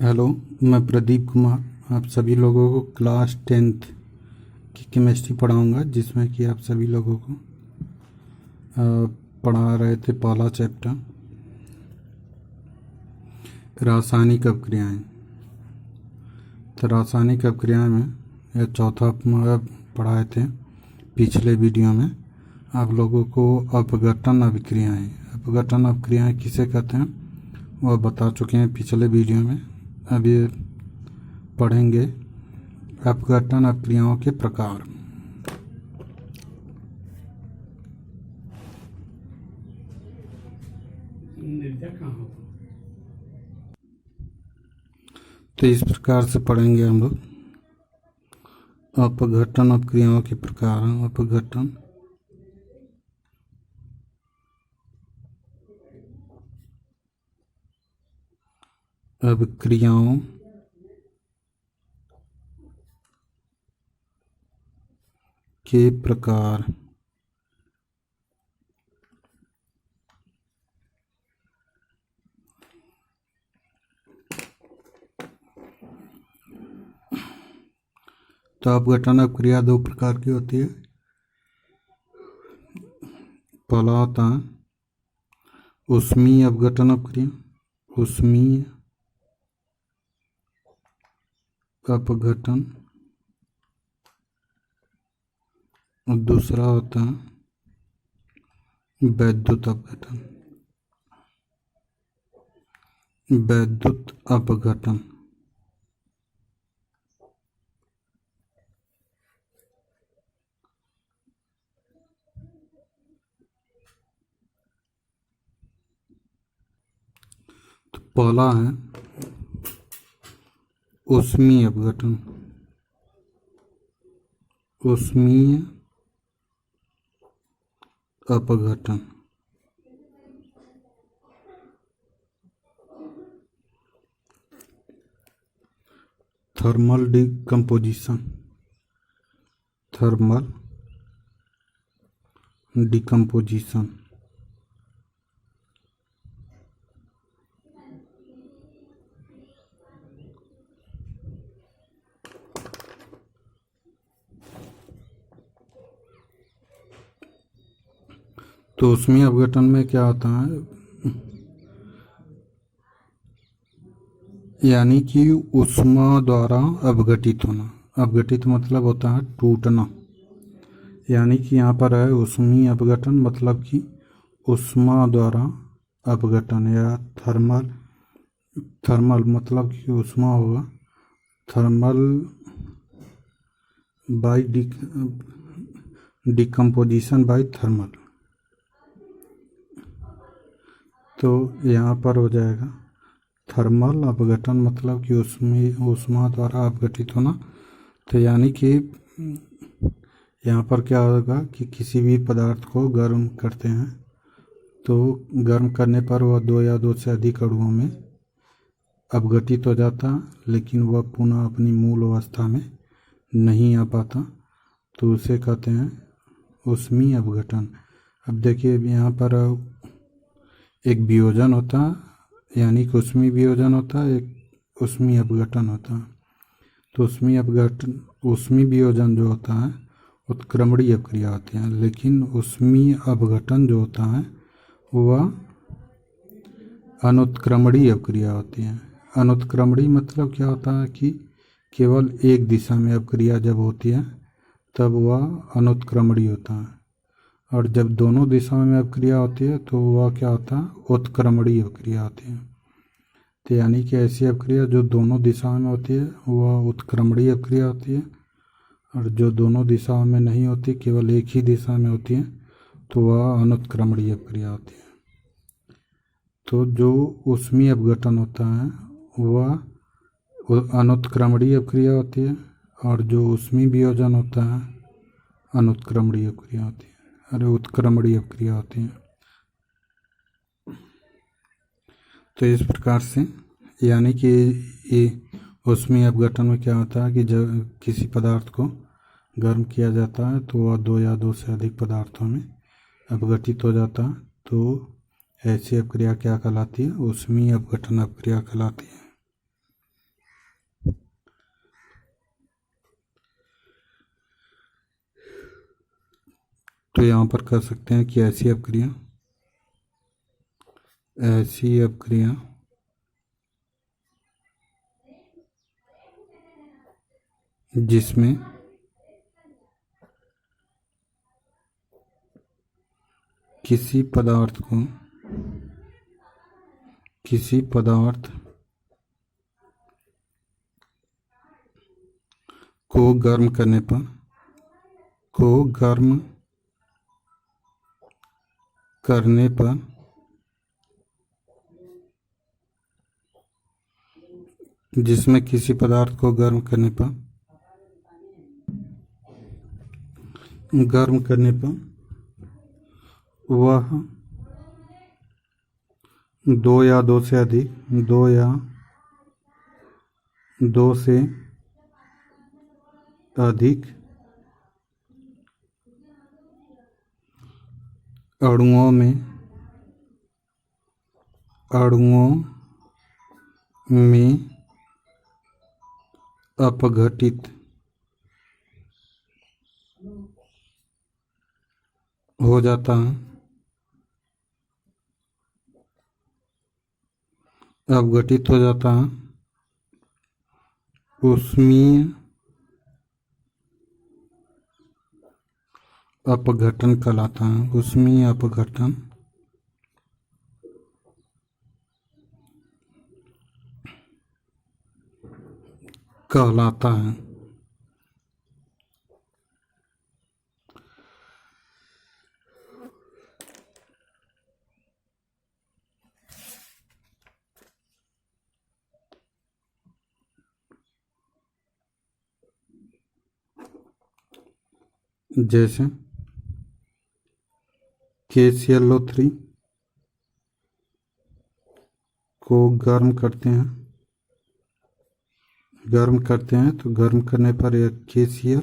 Hello, मैं प्रदीप कुमार आप सभी लोगों को क्लास 10th की केमिस्ट्री पढ़ाऊंगा, जिसमें कि आप सभी लोगों को पढ़ा रहे थे पहला चैप्टर रासायनिक अभिक्रियाएं। तो रासायनिक अभिक्रियाएं में यह चौथा पढ़ाए थे पिछले वीडियो में आप लोगों को। अपघटन अभिक्रियाएं किसे कहते हैं वह बता चुके हैं पिछले वीडियो में। अब ये पढ़ेंगे अपघटन अभिक्रियाओं के प्रकार। तो इस प्रकार से पढ़ेंगे हम लोग अपघटन अभिक्रियाओं के प्रकार। अपघटन अभिक्रियाओं के प्रकार। तो अपघटन अभिक्रिया दो प्रकार की होती है। पहला होता है ऊष्मीय अपघटन अभिक्रिया, ऊष्मीय अपघटन, और दूसरा होता है वैद्युत अपघटन। वैद्युत अपघटन तो पहला है ऊष्मीय अपघटन। ऊष्मीय अपघटन थर्मल डिकम्पोजिशन। थर्मल डिकम्पोजिशन तो ऊष्मीय अपघटन में क्या होता है, यानी कि ऊष्मा द्वारा अपघटित होना। अपघटित मतलब होता है टूटना, यानी कि यहाँ पर है ऊष्मीय अपघटन मतलब कि ऊष्मा द्वारा अपघटन, या थर्मल मतलब कि ऊष्मा होगा, thermal by decomposition by thermal. तो यहाँ पर हो जाएगा थर्मल अपघटन मतलब कि ऊष्मा द्वारा अपघटित होना। तो यानी कि यहाँ पर क्या होगा कि किसी भी पदार्थ को गर्म करते हैं तो गर्म करने पर वह दो या दो से अधिक अणुओं में अपघटित हो जाता, लेकिन वह पुनः अपनी मूल अवस्था में नहीं आ पाता, तो उसे कहते हैं ऊष्मीय अपघटन। अब देखिए यहाँ पर एक वियोजन होता है, यानी कि ऊष्मीय वियोजन होता है, एक ऊष्मीय अपघटन होता है। तो ऊष्मीय वियोजन जो होता है उत्क्रमणीय अभिक्रिया होती है, लेकिन ऊष्मीय अपघटन जो होता है वह अनुत्क्रमणीय अभिक्रिया होती है। अनुत्क्रमणीय मतलब क्या होता है कि केवल एक दिशा में अभिक्रिया जब होती है तब वह अनुत्क्रमणीय होता है, और जब दोनों दिशाओं में अभिक्रिया होती है तो वह क्या होता है, उत्क्रमणीय अभिक्रिया होती है। तो यानी कि ऐसी अभिक्रिया जो दोनों दिशाओं में होती है वह उत्क्रमणीय अभिक्रिया होती है, और जो दोनों दिशाओं में नहीं होती, केवल एक ही दिशा में होती है, तो वह अनुत्क्रमणीय अभिक्रिया होती है। तो जो ऊष्मीय अपघटन होता है वह अनुत्क्रमणीय अभिक्रिया होती है, और जो ऊष्मीय वियोजन होता है अनुत्क्रमणीय अभिक्रिया होती है, उत्क्रमणीय अभिक्रिया होती है। तो इस प्रकार से यानी कि ये ऊष्मीय अपघटन में क्या होता है कि जब किसी पदार्थ को गर्म किया जाता है तो वह दो या दो से अधिक पदार्थों में अपघटित हो जाता है, तो ऐसी अपक्रिया क्या कहलाती है, ऊष्मीय अपघटन अपक्रिया कहलाती है। तो यहाँ पर कह सकते हैं कि ऐसी अपक्रिया जिसमें किसी पदार्थ को गर्म करने पर जिसमें किसी पदार्थ को गर्म करने पर वह दो या दो से अधिक अणुओं में अपघटित हो जाता है। ऊष्मीय अपघटन कहलाता है। जैसे KClO3 को गर्म करते हैं तो गर्म करने पर यह KCl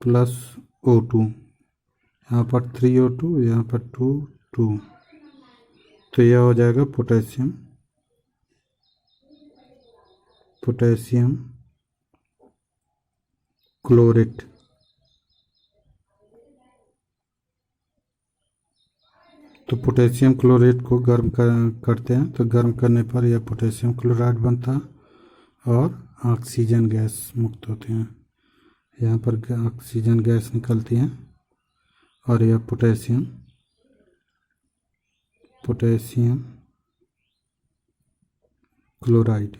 प्लस O2, यहाँ पर 3O2, यहाँ पर 2 तो यह हो जाएगा पोटेशियम क्लोरेट। तो पोटेशियम क्लोरेट को गर्म करते हैं तो गर्म करने पर यह पोटेशियम क्लोराइड बनता है और ऑक्सीजन गैस मुक्त होती हैं। यहाँ पर ऑक्सीजन गैस निकलती है और यह पोटेशियम क्लोराइड।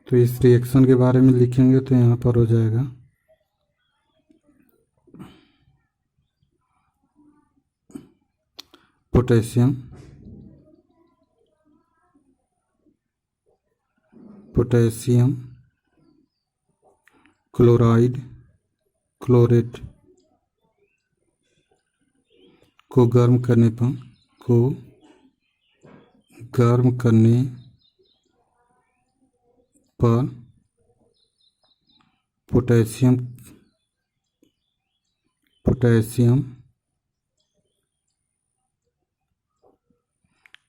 तो इस रिएक्शन के बारे में लिखेंगे तो यहाँ पर हो जाएगा पोटेशियम क्लोरेट को गर्म करने पर पोटेशियम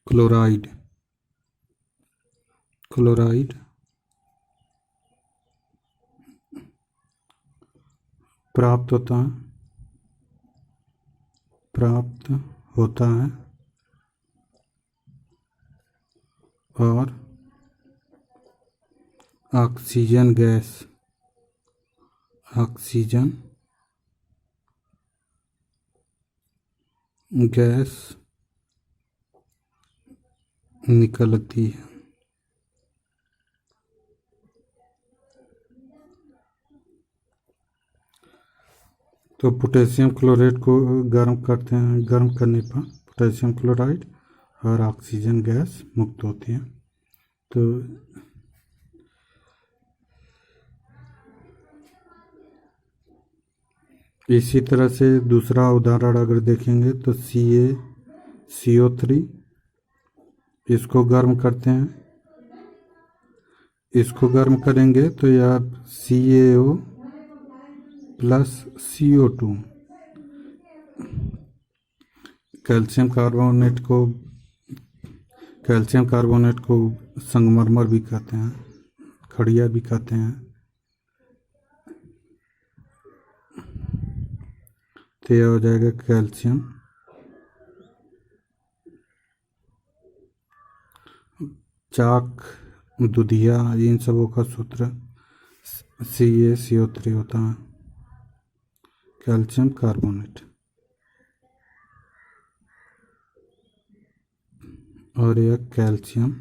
क्लोराइड प्राप्त होता है और ऑक्सीजन गैस निकलती है। तो पोटेशियम क्लोरेट को गर्म करने पर पोटेशियम क्लोराइड और ऑक्सीजन गैस मुक्त होती है। तो इसी तरह से दूसरा उदाहरण अगर देखेंगे तो CO3 इसको गर्म करते हैं, इसको गर्म करेंगे तो यह CaO plus CO2 calcium carbonate को संगमरमर भी कहते हैं, खड़िया भी कहते हैं। तो यह हो जाएगा कैल्शियम। चाक, दूधिया, इन सबों का सूत्र CaCO3 होता है, कैल्शियम कार्बोनेट। और यह कैल्शियम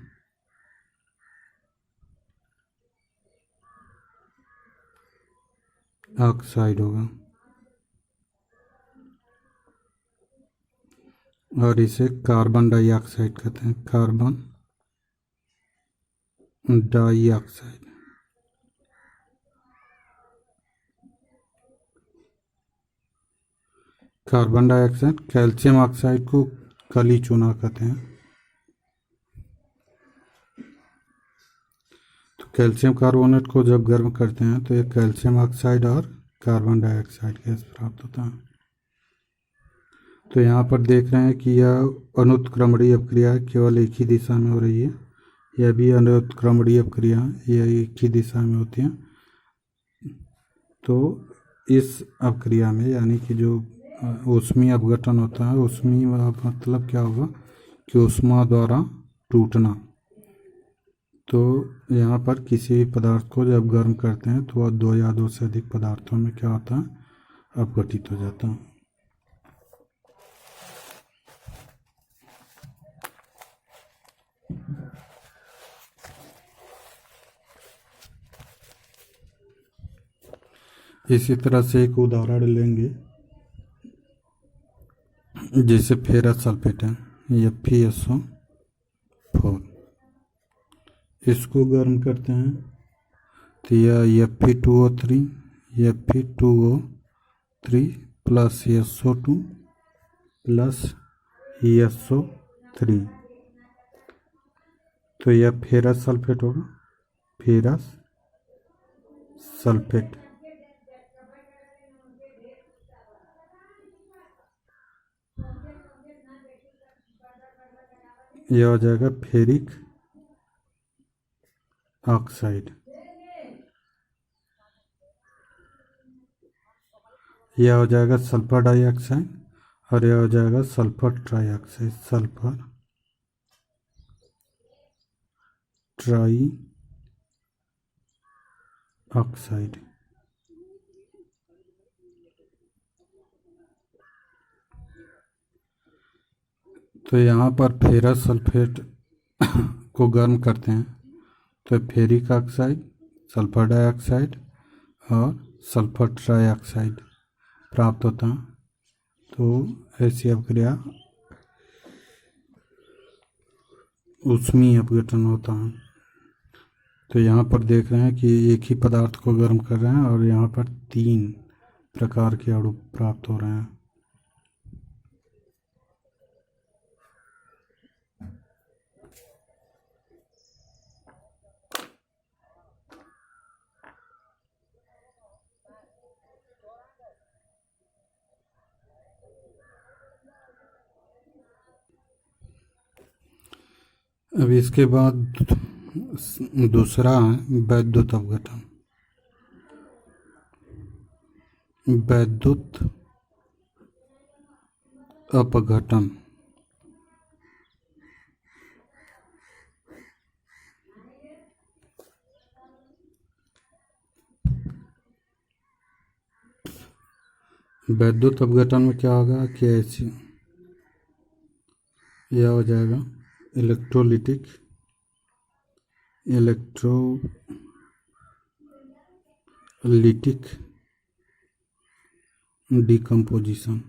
ऑक्साइड होगा, और इसे कार्बन डाइऑक्साइड कहते हैं, carbon dioxide. Carbon dioxide, calcium oxide को कली चूना कहते हैं। तो कैल्शियम कार्बोनेट को जब गर्म करते हैं तो ये कैल्शियम ऑक्साइड और कार्बन डाइऑक्साइड गैस प्राप्त होता है। तो यहाँ पर देख रहे हैं कि यह अनुत्क्रमणीय अपक्रिया केवल एक ही दिशा में हो रही है। यह भी अनुत्क्रमणीय अपक्रिया, यह एक ही दिशा में होती है। तो इस अपक्रिया में यानी कि जो ऊष्मीय अपघटन होता है, ऊष्मीय मतलब क्या होगा कि ऊष्मा द्वारा टूटना। तो यहाँ पर किसी भी पदार्थ को जब गर्म करते हैं तो वह दो या दो से अधिक पदार्थों में क्या होता है, अपघटित हो जाता है। इसी तरह से एक उदाहरण लेंगे, जैसे फेरस सल्फेट है, FeSO4, इसको गर्म करते हैं तो यह Fe2O3 plus SO2 plus SO3, तो यह फेरस सल्फेट होगा, फेरस सल्फेट। यह हो जाएगा फेरिक ऑक्साइड। यह हो जाएगा सल्फर डाइऑक्साइड, और यह हो जाएगा sulphur trioxide, sulphur try oxide. तो यहाँ पर फेरस सल्फेट को गर्म करते हैं तो फेरिक ऑक्साइड, सल्फर डाइऑक्साइड और सल्फर ट्राइऑक्साइड प्राप्त होता है। तो ऐसी अपक्रिया ऊष्मीय अपघटन होता है। तो यहाँ पर देख रहे हैं कि एक ही पदार्थ को गर्म कर रहे हैं और यहाँ पर 3 प्रकार के अणु प्राप्त हो रहे हैं। अब इसके बाद दूसरा है वैद्युत अपघटन। वैद्युत अपघटन वैद्युत अपघटन में क्या होगा कि ऐसी यह हो जाएगा इलेक्ट्रोलिटिक डिकम्पोजिशन।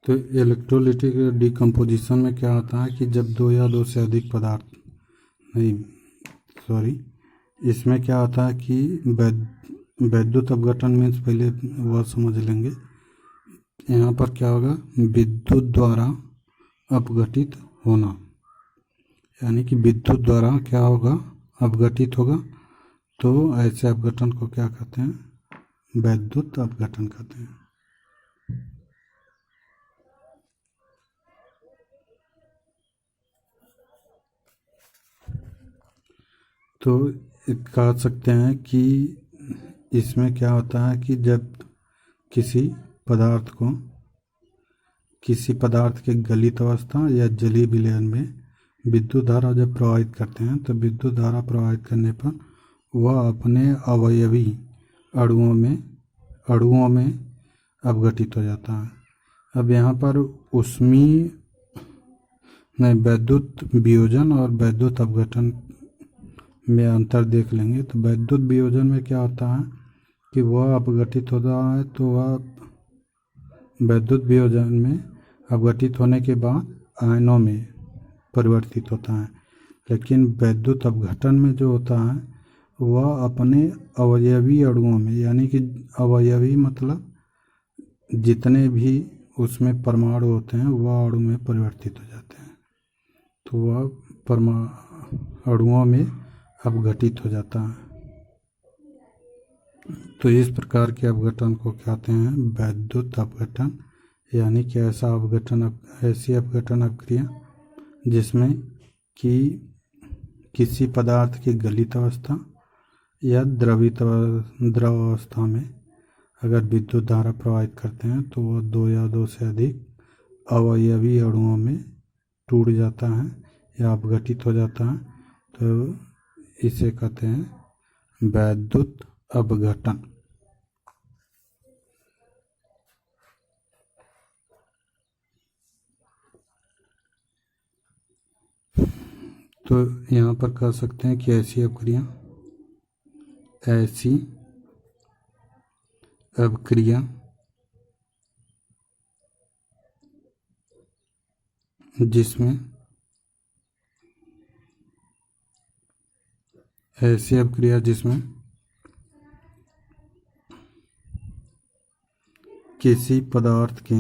तो इलेक्ट्रोलिटिक डिकम्पोजिशन में क्या होता है कि जब 2 या 2 से अधिक पदार्थ इसमें क्या होता है कि वैद्युत अपघटन मीन्स पहले वह समझ लेंगे। यहाँ पर क्या होगा, विद्युत द्वारा अपघटित होना, यानी कि विद्युत द्वारा क्या होगा, अपघटित होगा। तो ऐसे अपघटन को क्या कहते हैं? वैद्युत अपघटन कहते हैं। तो कह सकते हैं कि इसमें क्या होता है कि जब किसी पदार्थ के गलित अवस्था या जलीय विलयन में विद्युत धारा जब प्रवाहित करते हैं तो विद्युत धारा प्रवाहित करने पर वह अपने अवयवी अणुओं में अपघटित हो जाता है। अब यहाँ पर वैद्युत वियोजन और वैद्युत अपघटन में अंतर देख लेंगे। तो वैद्युत वियोजन में क्या होता है कि वह अपघटित होता है, तो वह वैद्युत वियोजन में अपघटित होने के बाद आयनों में परिवर्तित होता है। लेकिन वैद्युत अपघटन में जो होता है वह अपने अवयवी अणुओं में, यानी कि अवयवी मतलब जितने भी उसमें परमाणु होते हैं वह अणु में परिवर्तित हो जाते हैं, तो वह अणुओं में अपघटित हो जाता है। तो इस प्रकार के अपघटन को कहते हैं वैद्युत अपघटन, यानी कि ऐसी अपघटन अपक्रिया जिसमें कि किसी पदार्थ की गलित अवस्था या द्रव अवस्था में अगर विद्युत धारा प्रवाहित करते हैं तो वह दो या दो से अधिक अवयवी अणुओं में टूट जाता है या अपघटित हो जाता है, तो इसे कहते हैं वैद्युत अपघटन। तो यहाँ पर कह सकते हैं कि ऐसी अपक्रिया जिसमें किसी पदार्थ के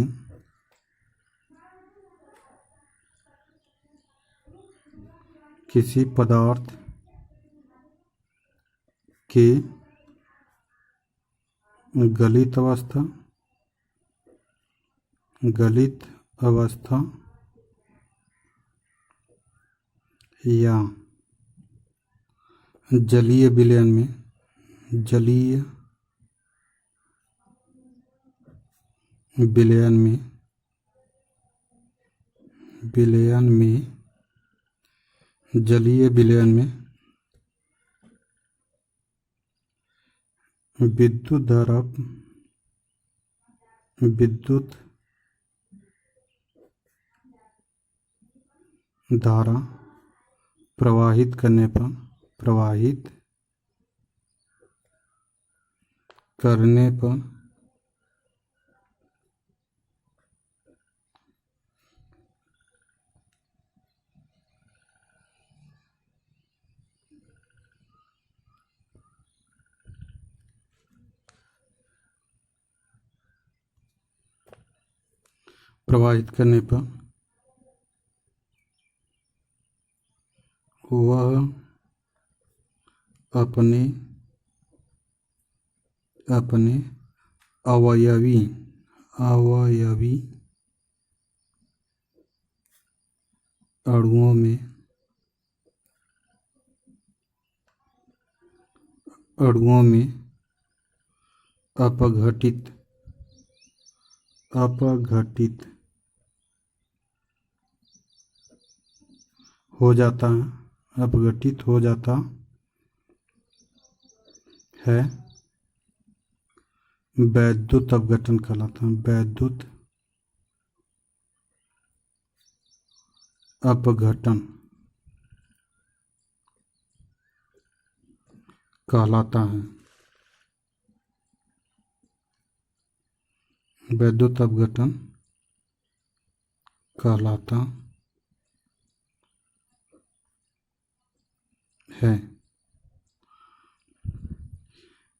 गलित अवस्था या जलीय विलयन में विद्युत धारा प्रवाहित करने पर वह अपने अवयवी अणुओं में अपघटित हो जाता है, वैद्युत अपघटन कहलाता है। वैद्युत अपघटन कहलाता है। वैद्युत अपघटन कहलाता है,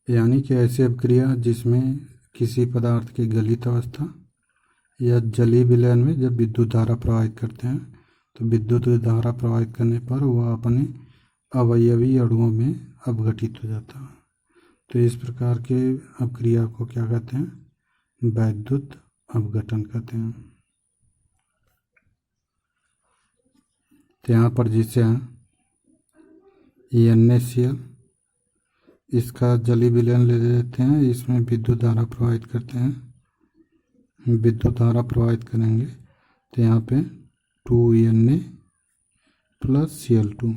यानी कि ऐसी अपक्रिया जिसमें किसी पदार्थ की गलित अवस्था या जलीय विलयन में जब विद्युत धारा प्रवाहित करते हैं तो विद्युत धारा प्रवाहित करने पर वह अपने अवयवी अणुओं में अपघटित हो जाता है। तो इस प्रकार के अपक्रिया को क्या कहते हैं? वैद्युत अपघटन कहते हैं। तो यहाँ पर जिसे NaCl, इसका जलीय विलयन ले लेते हैं, इसमें विद्युत धारा प्रवाहित करते हैं। विद्युत धारा प्रवाहित करेंगे तो यहाँ पे 2Na + Cl2,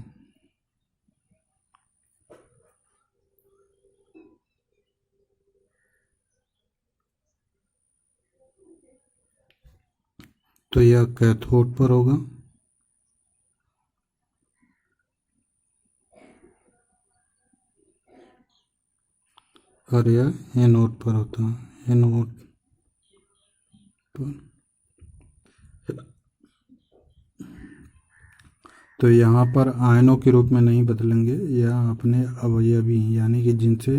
तो यह कैथोड पर होगा और यह एनोड पर होता है। एनोड पर तो यहाँ पर आयनों के रूप में नहीं बदलेंगे, यह अपने अवयवी यानी कि जिनसे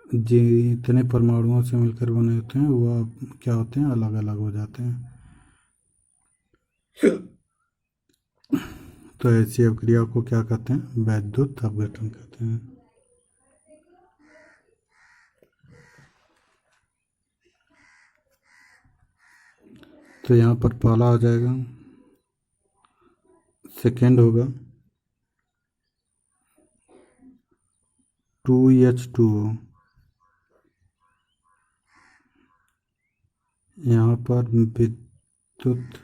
जितने परमाणुओं से मिलकर बने होते हैं वह क्या होते हैं? अलग अलग हो जाते हैं। तो ऐसी अपक्रिया को क्या कहते हैं? वैद्युत अपघटन कहते हैं। तो यहाँ पर पहला हो जाएगा, सेकेंड होगा 2H2O, यहाँ पर विद्युत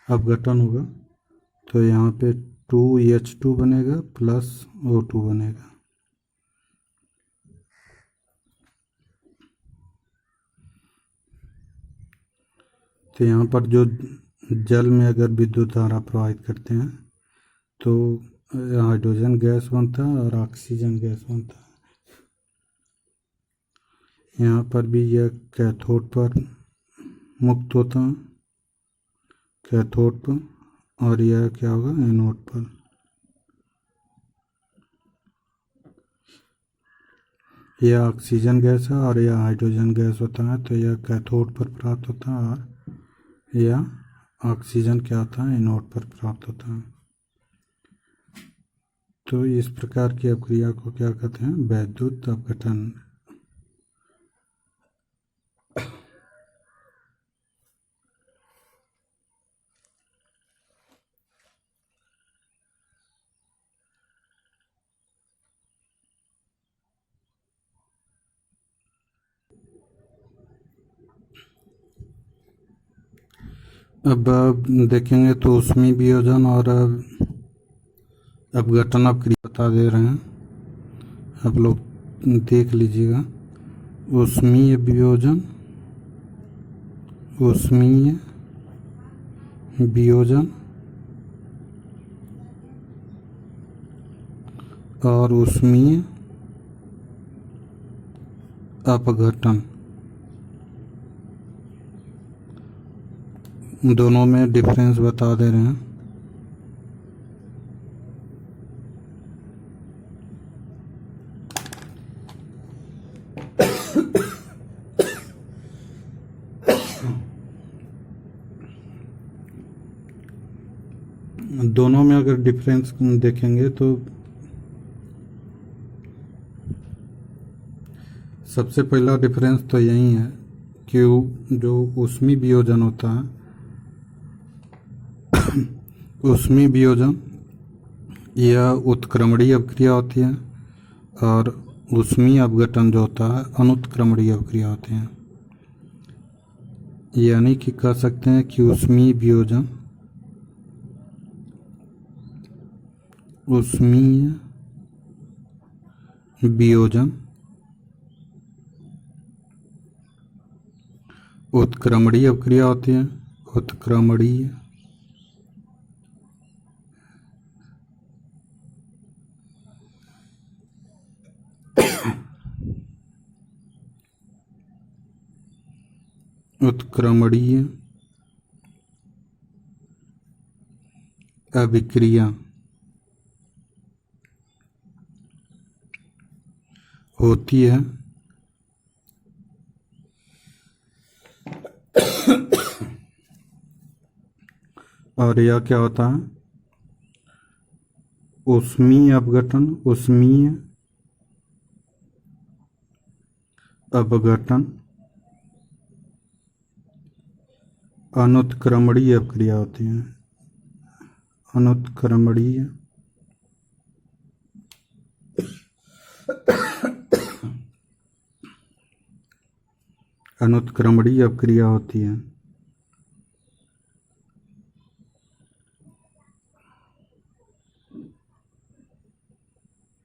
अपघटन होगा तो यहाँ पे 2H2 बनेगा + O2 बनेगा। तो यहाँ पर जो जल में अगर विद्युत धारा प्रवाहित करते हैं तो हाइड्रोजन गैस बनता है और ऑक्सीजन गैस बनता है। यहाँ पर भी यह कैथोड पर मुक्त होता है, कैथोड पर, और यह क्या होगा? एनोड पर। यह ऑक्सीजन गैस है और यह हाइड्रोजन गैस होता है, तो यह कैथोड पर प्राप्त होता है और यह ऑक्सीजन क्या होता है? एनोड पर प्राप्त होता है। तो इस प्रकार की अपक्रिया को क्या कहते हैं? वैद्युत अपघटन। अब देखेंगे तो ऊष्मीय वियोजन और अपघटन अपक्रिया बता दे रहे हैं, आप लोग देख लीजिएगा। ऊष्मीय वियोजन, ऊष्मीय वियोजन और ऊष्मीय अपघटन, दोनों में डिफरेंस बता दे रहे हैं। दोनों में अगर डिफरेंस देखेंगे तो सबसे पहला डिफरेंस तो यही है कि जो ऊष्मीय वियोजन होता है, ऊष्मीय वियोजन यह उत्क्रमणीय अपक्रिया होती है और ऊष्मीय अपघटन जो होता है अनुत्क्रमणीय अपक्रिया होती है। यानी कि कह सकते हैं कि ऊष्मीय वियोजन, ऊष्मीय वियोजन उत्क्रमणीय अपक्रिया होती है। उत्क्रमणीय उत्क्रमणीय अभिक्रिया होती है और यह क्या होता है? ऊष्मीय अपघटन, ऊष्मीय अपघटन अनुत्क्रमणीय अपक्रिया होती है। अनुत्क्रमणीय अनुत्क्रमणीय अपक्रिया होती है।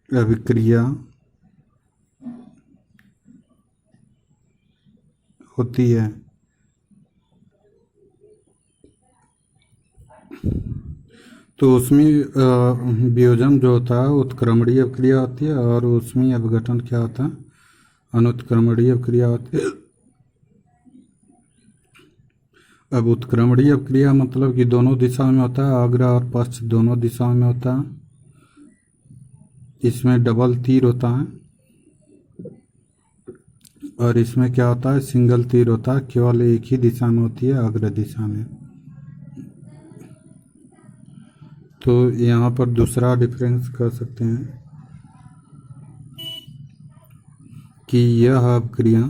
अभिक्रिया होती है। तो उसमें वियोजन जो होता है उत्क्रमणीय अपक्रिया होती है और उसमें अपघटन क्या होता है, अनुत्क्रमणीय अपक्रिया होती है। अब उत्क्रमणीय अपक्रिया मतलब कि दोनों दिशा में होता है, अग्र और पश्च दोनों दिशाओं में होता है। इसमें डबल तीर होता है और इसमें क्या होता है, सिंगल तीर होता है, केवल एक ही दिशा में होती है, अग्र दिशा में। तो यहाँ पर दूसरा डिफरेंस कर सकते हैं कि यह अपक्रिया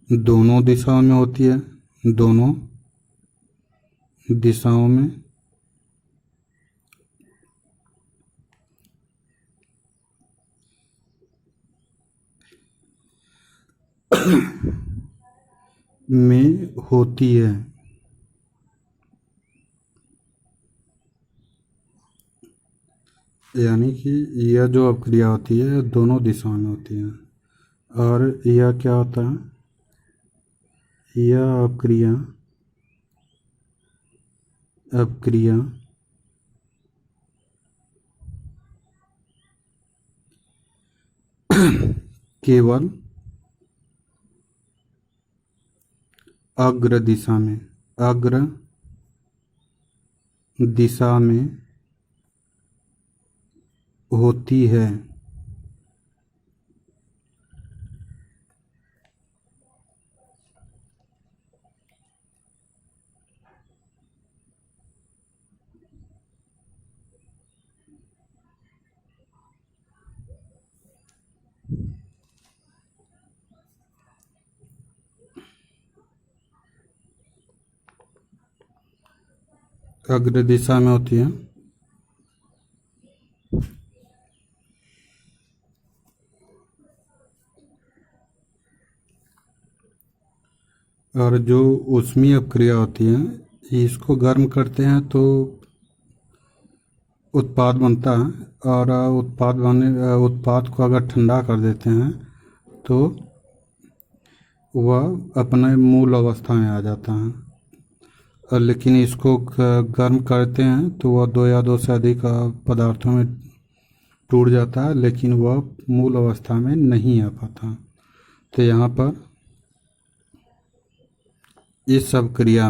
दोनों दिशाओं में होती है, दोनों दिशाओं में। में होती है। यानी कि यह जो अपक्रिया होती है दोनों दिशाओं में होती है। और यह क्या होता है, यह अपक्रिया केवल अग्र दिशा में होती है। अग्र दिशा में होती है। और जो ऊष्मीय अपक्रिया होती है इसको गर्म करते हैं तो उत्पाद बनता है, और उत्पाद को अगर ठंडा कर देते हैं तो वह अपने मूल अवस्था में आ जाता है। और लेकिन इसको गर्म करते हैं तो वह दो या दो से अधिक पदार्थों में टूट जाता है, लेकिन वह मूल अवस्था में नहीं आ पाता। तो यहाँ पर इस अभिक्रिया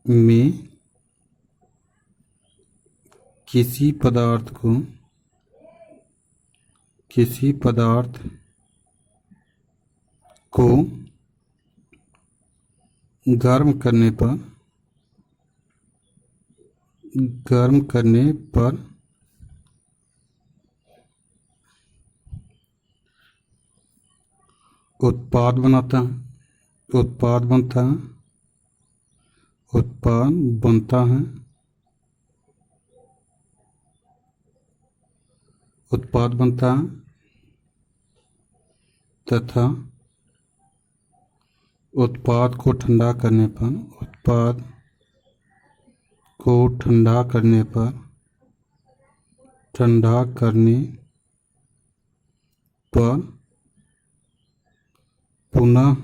में किसी पदार्थ को गर्म करने पर उत्पाद बनता है। उत्पाद बनता है तथा उत्पाद को ठंडा करने पर पुनः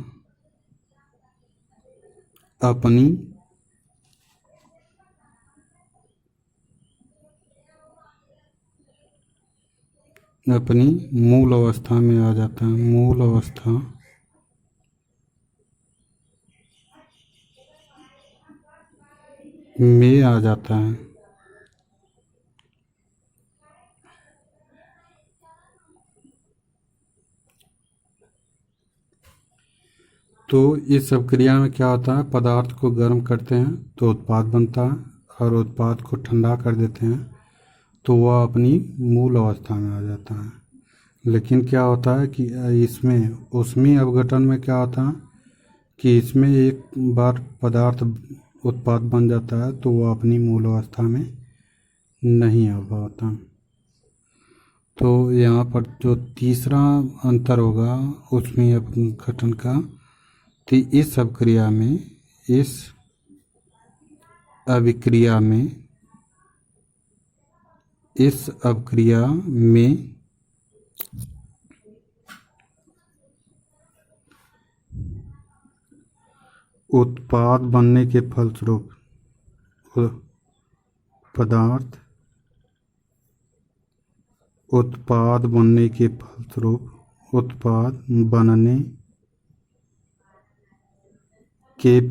अपनी मूल अवस्था में आ जाता है। मूल अवस्था में आ जाता है। तो इस अभिक्रिया में क्या होता है, पदार्थ को गर्म करते हैं तो उत्पाद बनता है, और उत्पाद को ठंडा कर देते हैं तो वह अपनी मूल अवस्था में आ जाता है। लेकिन क्या होता है कि इसमें ऊष्मीय अपघटन में क्या होता है कि इसमें एक बार पदार्थ उत्पाद बन जाता है तो वह अपनी मूल अवस्था में नहीं आ पाता। तो यहाँ पर जो तीसरा अंतर होगा ऊष्मीय अपघटन का, तो इस अभिक्रिया में उत्पाद बनने के फलस्वरूप उत्पाद बनने के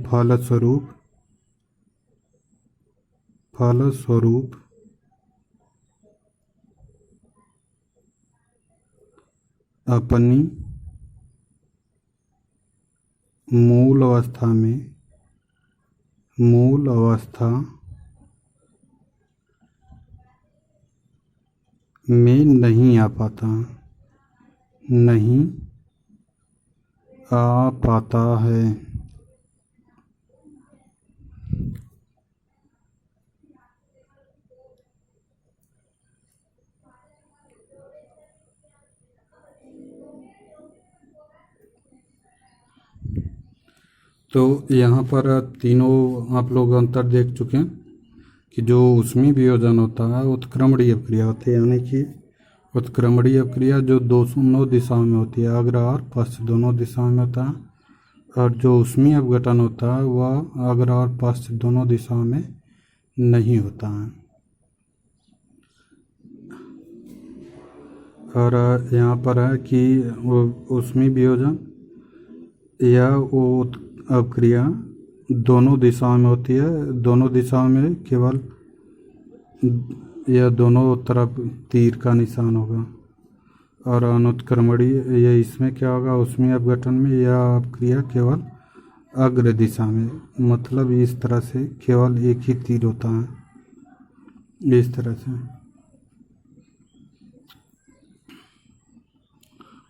फलस्वरूप अपनी मूल अवस्था में नहीं आ पाता है। तो यहाँ पर तीनों आप लोग अंतर देख चुके हैं कि जो ऊष्मीय वियोजन होता है उत्क्रमणीय अभिक्रिया होती है, यानी कि उत्क्रमणीय अभिक्रिया जो दोनों दिशाओं में होती है, अग्र और पश्च दोनों दिशाओं में होता है, और जो ऊष्मीय अपघटन होता है वह अग्र और पश्च दोनों दिशाओं में नहीं होता है। और यहाँ पर है कि ऊष्मीय वियोजन या वो अभिक्रिया दोनों दिशाओं में होती है, दोनों दिशाओं में केवल यह दोनों तरफ तीर का निशान होगा। और अनुत्क्रमणीय ये इसमें क्या होगा, ऊष्मीय अपघटन में यह अभिक्रिया केवल अग्र दिशा में, मतलब इस तरह से केवल एक ही तीर होता है, इस तरह से।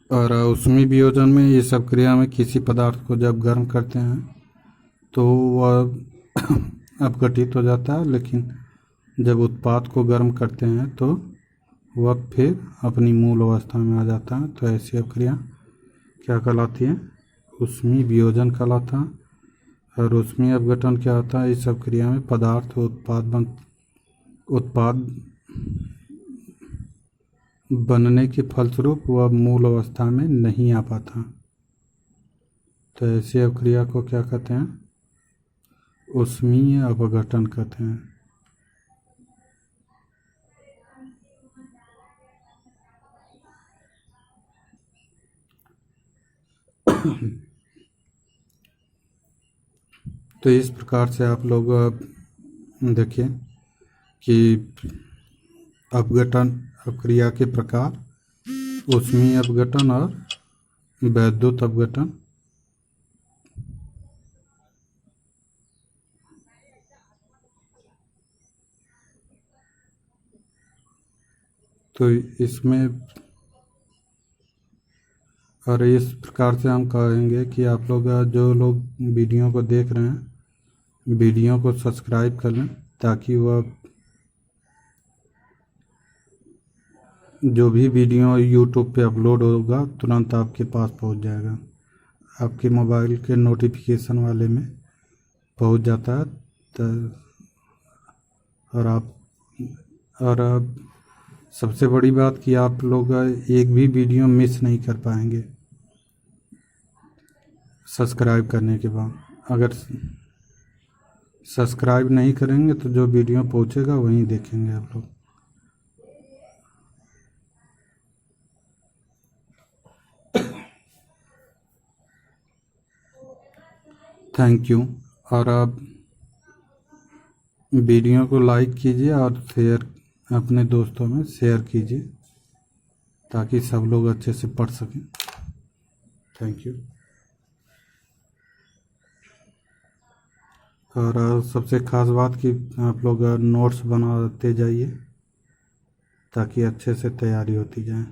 और ऊष्मीय वियोजन में इस अभिक्रिया में किसी पदार्थ को जब गर्म करते हैं तो वह अपघटित हो जाता है, लेकिन जब उत्पाद को गर्म करते हैं तो वह फिर अपनी मूल अवस्था में आ जाता है। तो ऐसी अभिक्रिया क्या कहलाती है, ऊष्मीय वियोजन कहलाता है। और ऊष्मीय अपघटन क्या होता है, इस अभिक्रिया में पदार्थ उत्पाद बनने के फलस्वरूप वह मूल अवस्था में नहीं आ पाता। तो ऐसी अभिक्रिया को क्या कहते हैं, ऊष्मीय अपघटन कहते हैं। तो इस प्रकार से आप लोग देखिए कि अपघटन अभिक्रिया के प्रकार, ऊष्मीय अपघटन और वैद्युत अपघटन। तो इसमें और इस प्रकार से हम कहेंगे कि आप लोग जो लोग वीडियो को देख रहे हैं, वीडियो को सब्सक्राइब कर लें, ताकि वह जो भी वीडियो यूट्यूब पे अपलोड होगा तुरंत आपके पास पहुंच जाएगा, आपके मोबाइल के नोटिफिकेशन वाले में पहुंच जाता है। तो और सबसे बड़ी बात कि आप लोग एक भी वीडियो मिस नहीं कर पाएंगे सब्सक्राइब करने के बाद। अगर सब्सक्राइब नहीं करेंगे तो जो वीडियो पहुंचेगा वहीं देखेंगे आप लोग। Thank you. और आप वीडियो को लाइक कीजिए और शेयर अपने दोस्तों में शेयर कीजिए, ताकि सब लोग अच्छे से पढ़ सकें। Thank you. और सबसे ख़ास बात कि आप लोग नोट्स बनाते जाइए ताकि अच्छे से तैयारी होती जाए।